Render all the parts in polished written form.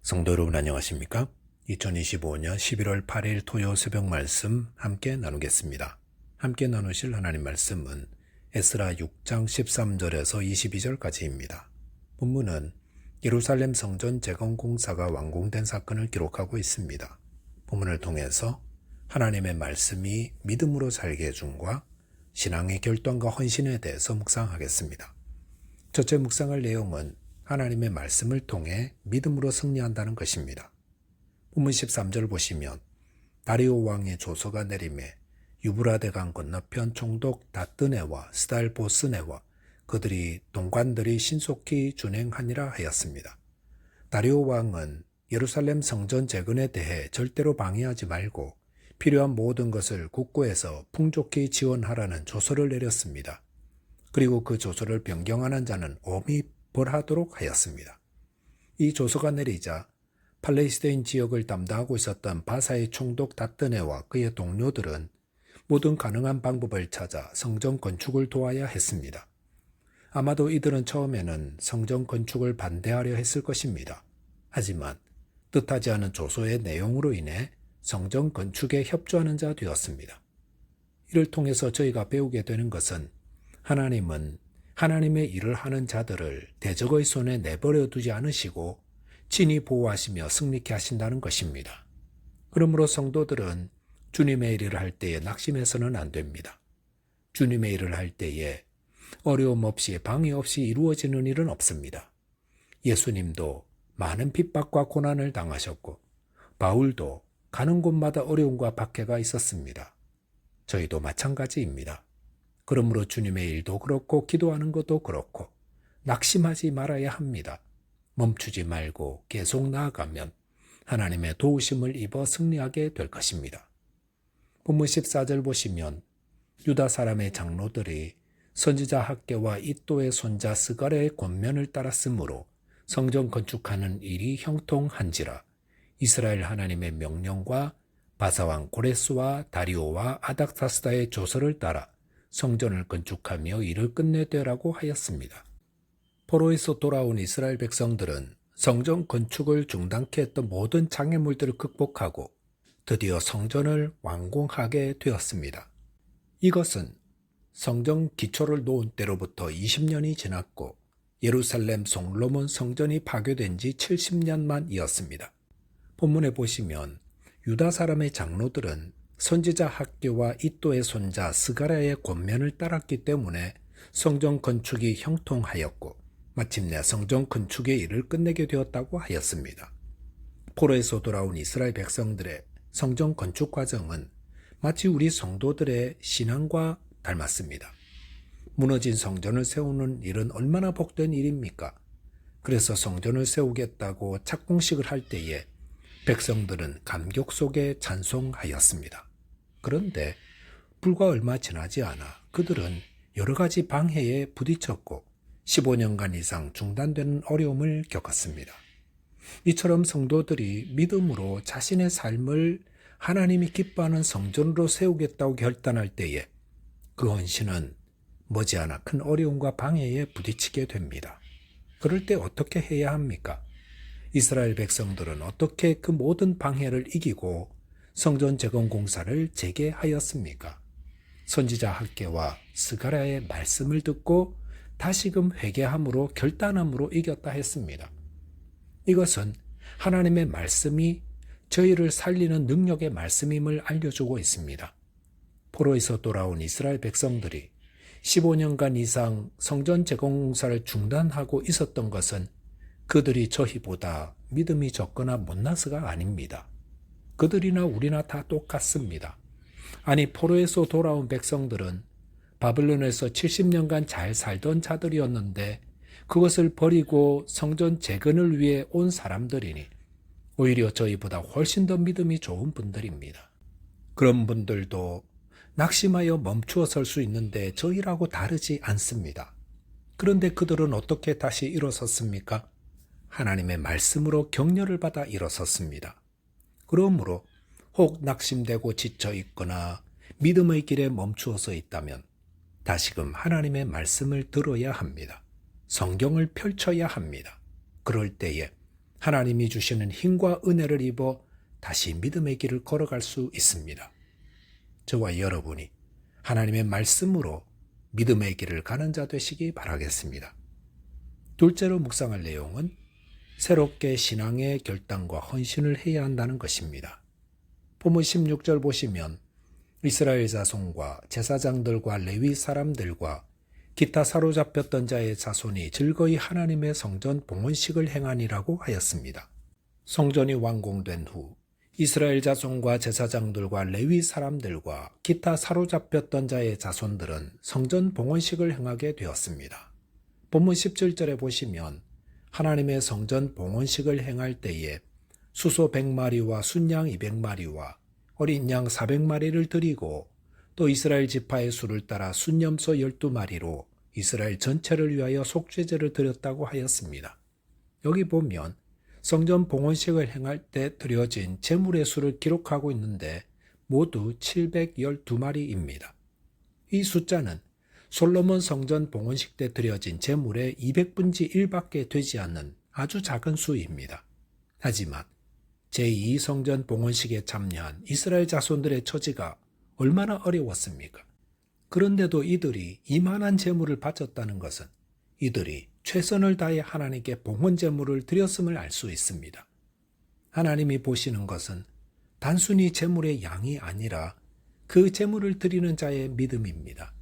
성도 여러분 안녕하십니까? 2025년 11월 8일 토요 새벽 말씀 함께 나누겠습니다. 함께 나누실 하나님 말씀은 에스라 6장 13절에서 22절까지입니다. 본문은 예루살렘 성전 재건 공사가 완공된 사건을 기록하고 있습니다. 본문을 통해서 하나님의 말씀이 믿음으로 살게 해줌과 신앙의 결단과 헌신에 대해서 묵상하겠습니다. 첫째 묵상할 내용은 하나님의 말씀을 통해 믿음으로 승리한다는 것입니다. 본문 13절 보시면 다리오 왕의 조서가 내림에 유브라데 강 건너편 총독 다뜨네와 스달보스네와 그들이 동관들이 신속히 준행하니라 하였습니다. 다리오 왕은 예루살렘 성전 재건에 대해 절대로 방해하지 말고 필요한 모든 것을 국고에서 풍족히 지원하라는 조서를 내렸습니다. 그리고 그 조서를 변경하는 자는 엄히 벌하도록 하였습니다. 이 조서가 내리자 팔레스타인 지역을 담당하고 있었던 바사의 총독 다뜨네와 그의 동료들은 모든 가능한 방법을 찾아 성전 건축을 도와야 했습니다. 아마도 이들은 처음에는 성전 건축을 반대하려 했을 것입니다. 하지만 뜻하지 않은 조서의 내용으로 인해 성전 건축에 협조하는 자 되었습니다. 이를 통해서 저희가 배우게 되는 것은 하나님은 하나님의 일을 하는 자들을 대적의 손에 내버려 두지 않으시고 친히 보호하시며 승리케 하신다는 것입니다. 그러므로 성도들은 주님의 일을 할 때에 낙심해서는 안 됩니다. 주님의 일을 할 때에 어려움 없이 방해 없이 이루어지는 일은 없습니다. 예수님도 많은 핍박과 고난을 당하셨고 바울도 가는 곳마다 어려움과 박해가 있었습니다. 저희도 마찬가지입니다. 그러므로 주님의 일도 그렇고 기도하는 것도 그렇고 낙심하지 말아야 합니다. 멈추지 말고 계속 나아가면 하나님의 도우심을 입어 승리하게 될 것입니다. 본문 14절 보시면 유다 사람의 장로들이 선지자 학개와 이또의 손자 스가랴의 권면을 따랐으므로 성전 건축하는 일이 형통한지라. 이스라엘 하나님의 명령과 바사왕 고레스와 다리오와 아닥사스다의 조서를 따라 성전을 건축하며 일을 끝내되라고 하였습니다. 포로에서 돌아온 이스라엘 백성들은 성전 건축을 중단케 했던 모든 장애물들을 극복하고 드디어 성전을 완공하게 되었습니다. 이것은 성전 기초를 놓은 때로부터 20년이 지났고 예루살렘 솔로몬 성전이 파괴된 지 70년 만이었습니다. 본문에 보시면 유다 사람의 장로들은 선지자 학개와 이또의 손자 스가랴의 권면을 따랐기 때문에 성전 건축이 형통하였고 마침내 성전 건축의 일을 끝내게 되었다고 하였습니다. 포로에서 돌아온 이스라엘 백성들의 성전 건축 과정은 마치 우리 성도들의 신앙과 닮았습니다. 무너진 성전을 세우는 일은 얼마나 복된 일입니까? 그래서 성전을 세우겠다고 착공식을 할 때에 백성들은 감격 속에 찬송하였습니다. 그런데 불과 얼마 지나지 않아 그들은 여러 가지 방해에 부딪혔고 15년간 이상 중단되는 어려움을 겪었습니다. 이처럼 성도들이 믿음으로 자신의 삶을 하나님이 기뻐하는 성전으로 세우겠다고 결단할 때에 그 헌신은 머지않아 큰 어려움과 방해에 부딪히게 됩니다. 그럴 때 어떻게 해야 합니까? 이스라엘 백성들은 어떻게 그 모든 방해를 이기고 성전 재건 공사를 재개하였습니까? 선지자 학개와 스가랴의 말씀을 듣고 다시금 회개함으로 결단함으로 이겼다 했습니다. 이것은 하나님의 말씀이 저희를 살리는 능력의 말씀임을 알려주고 있습니다. 포로에서 돌아온 이스라엘 백성들이 15년간 이상 성전 재건 공사를 중단하고 있었던 것은 그들이 저희보다 믿음이 적거나 못나서가 아닙니다. 그들이나 우리나 다 똑같습니다. 아니 포로에서 돌아온 백성들은 바벨론에서 70년간 잘 살던 자들이었는데 그것을 버리고 성전 재건을 위해 온 사람들이니 오히려 저희보다 훨씬 더 믿음이 좋은 분들입니다. 그런 분들도 낙심하여 멈추어 설 수 있는데 저희라고 다르지 않습니다. 그런데 그들은 어떻게 다시 일어섰습니까? 하나님의 말씀으로 격려를 받아 일어섰습니다. 그러므로 혹 낙심되고 지쳐 있거나 믿음의 길에 멈추어서 있다면 다시금 하나님의 말씀을 들어야 합니다. 성경을 펼쳐야 합니다. 그럴 때에 하나님이 주시는 힘과 은혜를 입어 다시 믿음의 길을 걸어갈 수 있습니다. 저와 여러분이 하나님의 말씀으로 믿음의 길을 가는 자 되시기 바라겠습니다. 둘째로 묵상할 내용은 새롭게 신앙의 결단과 헌신을 해야 한다는 것입니다. 본문 16절 보시면 이스라엘 자손과 제사장들과 레위 사람들과 기타 사로잡혔던 자의 자손이 즐거이 하나님의 성전 봉헌식을 행하니라고 하였습니다. 성전이 완공된 후 이스라엘 자손과 제사장들과 레위 사람들과 기타 사로잡혔던 자의 자손들은 성전 봉헌식을 행하게 되었습니다. 본문 17절에 보시면 하나님의 성전 봉헌식을 행할 때에 수소 100마리와 순양 200마리와 어린 양 400마리를 드리고 또 이스라엘 지파의 수를 따라 순염소 12마리로 이스라엘 전체를 위하여 속죄제를 드렸다고 하였습니다. 여기 보면 성전 봉헌식을 행할 때 드려진 제물의 수를 기록하고 있는데 모두 712마리입니다. 이 숫자는 솔로몬 성전 봉헌식 때 드려진 제물의 200분지 1밖에 되지 않는 아주 작은 수입니다. 하지만 제2성전 봉헌식에 참여한 이스라엘 자손들의 처지가 얼마나 어려웠습니까? 그런데도 이들이 이만한 제물을 바쳤다는 것은 이들이 최선을 다해 하나님께 봉헌 제물을 드렸음을 알 수 있습니다. 하나님이 보시는 것은 단순히 제물의 양이 아니라 그 제물을 드리는 자의 믿음입니다.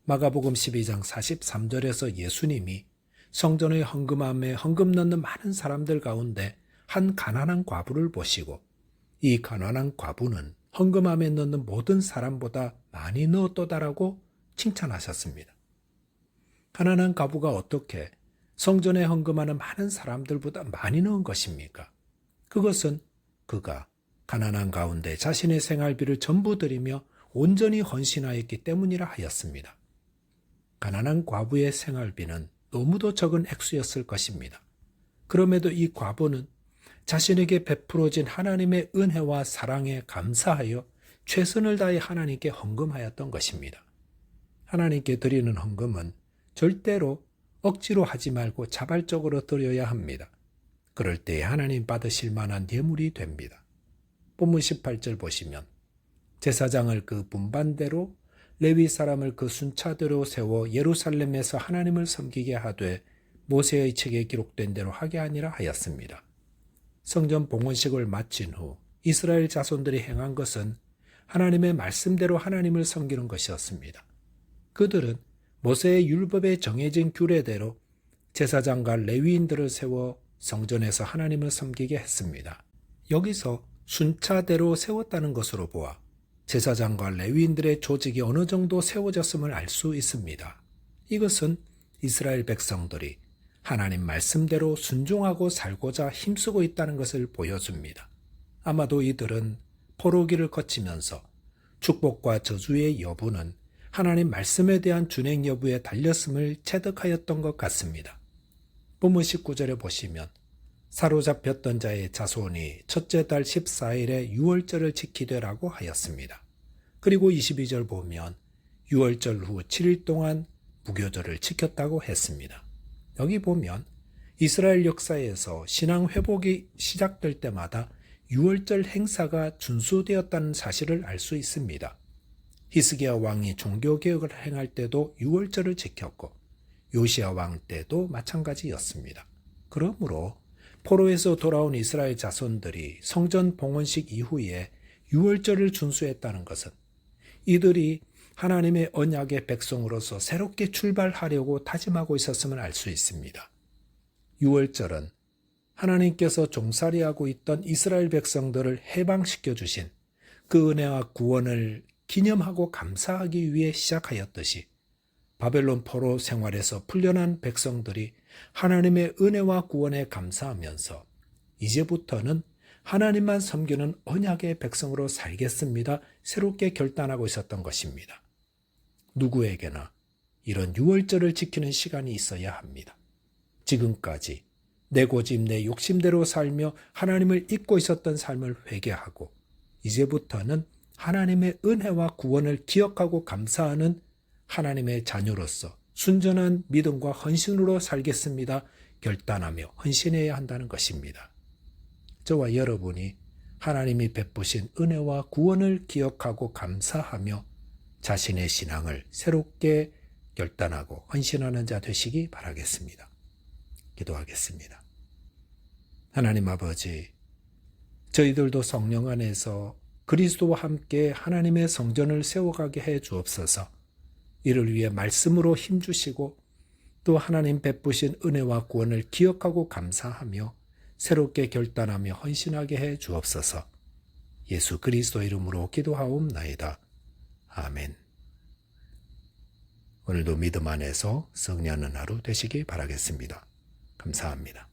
마가복음 12장 43절에서 예수님이 성전의 헌금함에 헌금 넣는 많은 사람들 가운데 한 가난한 과부를 보시고 이 가난한 과부는 헌금함에 넣는 모든 사람보다 많이 넣었도다라고 칭찬하셨습니다. 가난한 과부가 어떻게 성전에 헌금하는 많은 사람들보다 많이 넣은 것입니까? 그것은 그가 가난한 가운데 자신의 생활비를 전부 드리며 온전히 헌신하였기 때문이라 하였습니다. 가난한 과부의 생활비는 너무도 적은 액수였을 것입니다. 그럼에도 이 과부는 자신에게 베풀어진 하나님의 은혜와 사랑에 감사하여 최선을 다해 하나님께 헌금하였던 것입니다. 하나님께 드리는 헌금은 절대로 억지로 하지 말고 자발적으로 드려야 합니다. 그럴 때 하나님 받으실 만한 예물이 됩니다. 본문 18절 보시면 제사장을 그 분반대로 레위 사람을 그 순차대로 세워 예루살렘에서 하나님을 섬기게 하되 모세의 책에 기록된 대로 하게 하니라 하였습니다. 성전 봉헌식을 마친 후 이스라엘 자손들이 행한 것은 하나님의 말씀대로 하나님을 섬기는 것이었습니다. 그들은 모세의 율법에 정해진 규례대로 제사장과 레위인들을 세워 성전에서 하나님을 섬기게 했습니다. 여기서 순차대로 세웠다는 것으로 보아 제사장과 레위인들의 조직이 어느 정도 세워졌음을 알 수 있습니다. 이것은 이스라엘 백성들이 하나님 말씀대로 순종하고 살고자 힘쓰고 있다는 것을 보여줍니다. 아마도 이들은 포로기를 거치면서 축복과 저주의 여부는 하나님 말씀에 대한 준행 여부에 달렸음을 체득하였던 것 같습니다. 본문 19절에 보시면 사로잡혔던 자의 자손이 첫째 달 14일에 유월절을 지키되라고 하였습니다. 그리고 22절 보면 유월절 후 7일 동안 무교절을 지켰다고 했습니다. 여기 보면 이스라엘 역사에서 신앙 회복이 시작될 때마다 유월절 행사가 준수되었다는 사실을 알 수 있습니다. 히스기야 왕이 종교개혁을 행할 때도 유월절을 지켰고 요시야 왕 때도 마찬가지였습니다. 그러므로 포로에서 돌아온 이스라엘 자손들이 성전 봉헌식 이후에 유월절을 준수했다는 것은 이들이 하나님의 언약의 백성으로서 새롭게 출발하려고 다짐하고 있었음을 알 수 있습니다. 유월절은 하나님께서 종살이하고 있던 이스라엘 백성들을 해방시켜 주신 그 은혜와 구원을 기념하고 감사하기 위해 시작하였듯이 바벨론 포로 생활에서 풀려난 백성들이 하나님의 은혜와 구원에 감사하면서 이제부터는 하나님만 섬기는 언약의 백성으로 살겠습니다. 새롭게 결단하고 있었던 것입니다. 누구에게나 이런 유월절을 지키는 시간이 있어야 합니다. 지금까지 내 고집 내 욕심대로 살며 하나님을 잊고 있었던 삶을 회개하고 이제부터는 하나님의 은혜와 구원을 기억하고 감사하는 하나님의 자녀로서 순전한 믿음과 헌신으로 살겠습니다. 결단하며 헌신해야 한다는 것입니다. 저와 여러분이 하나님이 베푸신 은혜와 구원을 기억하고 감사하며 자신의 신앙을 새롭게 결단하고 헌신하는 자 되시기 바라겠습니다. 기도하겠습니다. 하나님 아버지, 저희들도 성령 안에서 그리스도와 함께 하나님의 성전을 세워가게 해 주옵소서. 이를 위해 말씀으로 힘주시고 또 하나님 베푸신 은혜와 구원을 기억하고 감사하며 새롭게 결단하며 헌신하게 해 주옵소서. 예수 그리스도 이름으로 기도하옵나이다. 아멘. 오늘도 믿음 안에서 승리하는 하루 되시기 바라겠습니다. 감사합니다.